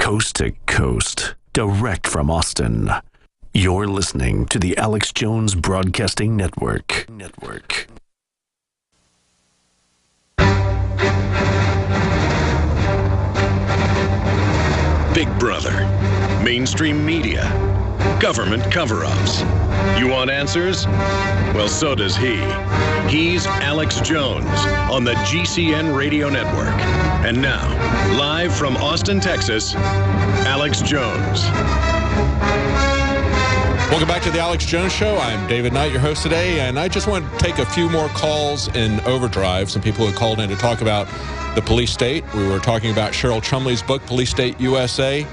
coast to coast, direct from Austin. You're listening to the Alex Jones Broadcasting Network. Big Brother, mainstream media, government cover-ups. You want answers? Well, so does he. He's Alex Jones on the GCN Radio Network. And now, live from Austin, Texas, Alex Jones. Welcome back to the Alex Jones Show. I'm David Knight, your host today, and I just want to take a few more calls in overdrive. Some people who called in to talk about the police state. We were talking about Cheryl Chumley's book, Police State USA.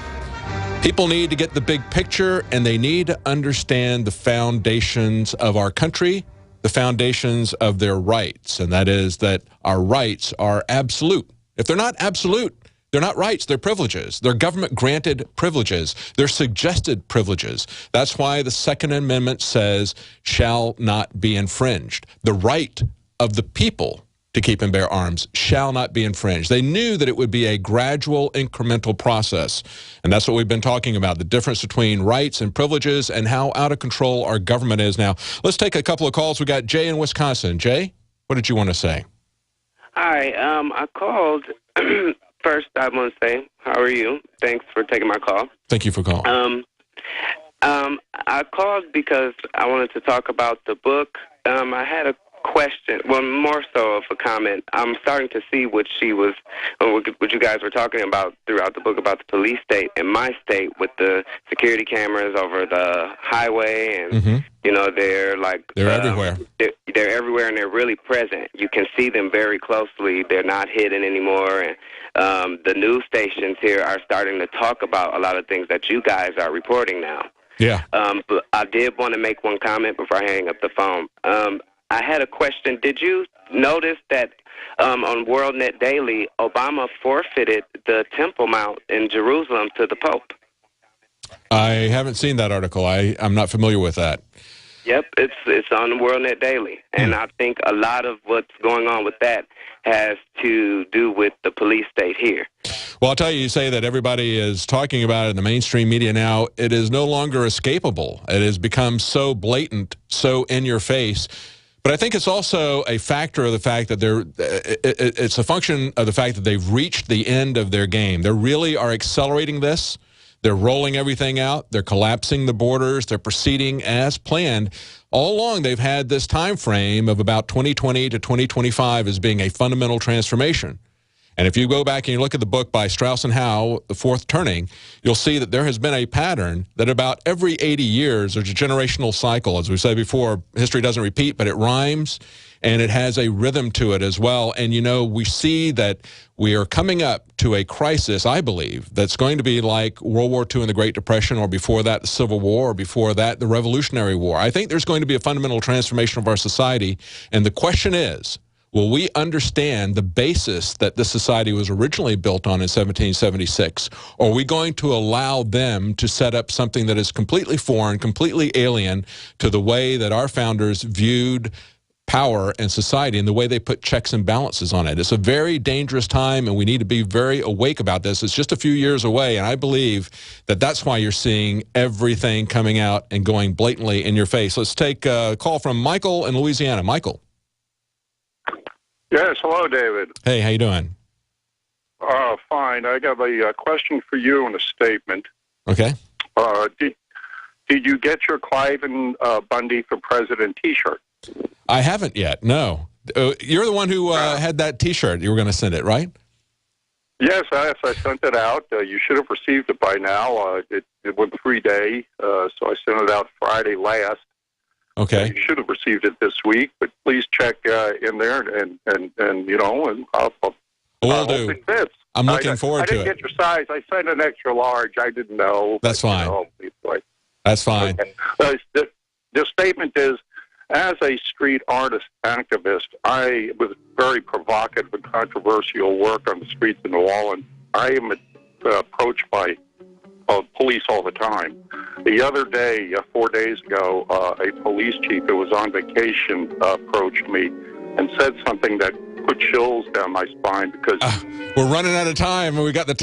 People need to get the big picture, and they need to understand the foundations of our country, the foundations of their rights, and that is that our rights are absolute. If they're not absolute, they're not rights, they're privileges. They're government-granted privileges. They're suggested privileges. That's why the Second Amendment says, shall not be infringed. The right of the people to keep and bear arms shall not be infringed. They knew that it would be a gradual, incremental process. And that's what we've been talking about, the difference between rights and privileges and how out of control our government is now. Let's take a couple of calls. We got Jay in Wisconsin. Jay, what did you want to say? Hi, I called. First, I want to say, how are you? Thanks for taking my call. Thank you for calling. I called because I wanted to talk about the book. I had a question, well, more so of a comment. I'm starting to see what you guys were talking about throughout the book about the police state in my state with the security cameras over the highway, and you know they're everywhere. They're everywhere, and they're really present. You can see them very closely. They're not hidden anymore, and the news stations here are starting to talk about a lot of things that you guys are reporting now. Yeah. But I did want to make one comment before I hang up the phone. I had a question. Did you notice that on WorldNet Daily, Obama forfeited the Temple Mount in Jerusalem to the Pope? I haven't seen that article. I'm not familiar with that. Yep, it's on WorldNet Daily. And I think a lot of what's going on with that has to do with the police state here. Well, I'll tell you, you say that everybody is talking about it in the mainstream media now. It is no longer escapable. It has become so blatant, so in your face. But I think it's also a factor of the fact that it's a function of the fact that they've reached the end of their game. They really are accelerating this. They're rolling everything out. They're collapsing the borders. They're proceeding as planned. All along, they've had this time frame of about 2020 to 2025 as being a fundamental transformation. And if you go back and you look at the book by Strauss and Howe, The Fourth Turning, you'll see that there has been a pattern that about every 80 years, there's a generational cycle. As we said before, history doesn't repeat, but it rhymes, and it has a rhythm to it as well. And, you know, we see that we are coming up to a crisis, I believe, that's going to be like World War II and the Great Depression, or before that, the Civil War, or before that, the Revolutionary War. I think there's going to be a fundamental transformation of our society, and the question is, will we understand the basis that this society was originally built on in 1776? Or are we going to allow them to set up something that is completely foreign, completely alien to the way that our founders viewed power and society and the way they put checks and balances on it? It's a very dangerous time, and we need to be very awake about this. It's just a few years away, and I believe that that's why you're seeing everything coming out and going blatantly in your face. Let's take a call from Michael in Louisiana. Michael. Yes, hello, David. Hey, how you doing? Fine. I got a question for you and a statement. Okay. Did you get your Cliven Bundy for President T-shirt? I haven't yet, no. You're the one who had that T-shirt. You were going to send it, right? Yes, I sent it out. You should have received it by now. It was a free day, so I sent it out Friday last. Okay. You should have received it this week, but please check in there and you know, and I'll Will do. it fits. I'm looking forward to it. I didn't get your size. I sent an extra large. I didn't know. That's fine. You know, that's fine. Okay. The statement is, as a street artist activist, I was very provocative and controversial work on the streets of New Orleans. I am approached by police all the time. The other day, 4 days ago, a police chief who was on vacation approached me and said something that put chills down my spine because we're running out of time, and we got the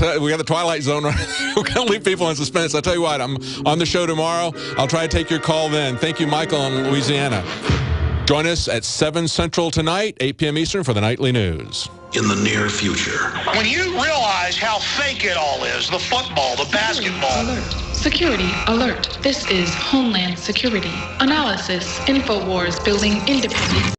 Twilight Zone. We're going to leave people in suspense. I'll tell you what, I'm on the show tomorrow. I'll try to take your call then. Thank you, Michael in Louisiana. Join us at 7 Central tonight, 8 p.m. Eastern for the Nightly News. In the near future. When you realize how fake it all is, the football, the basketball. Alert. Security alert. This is Homeland Security. Analysis. InfoWars building independence.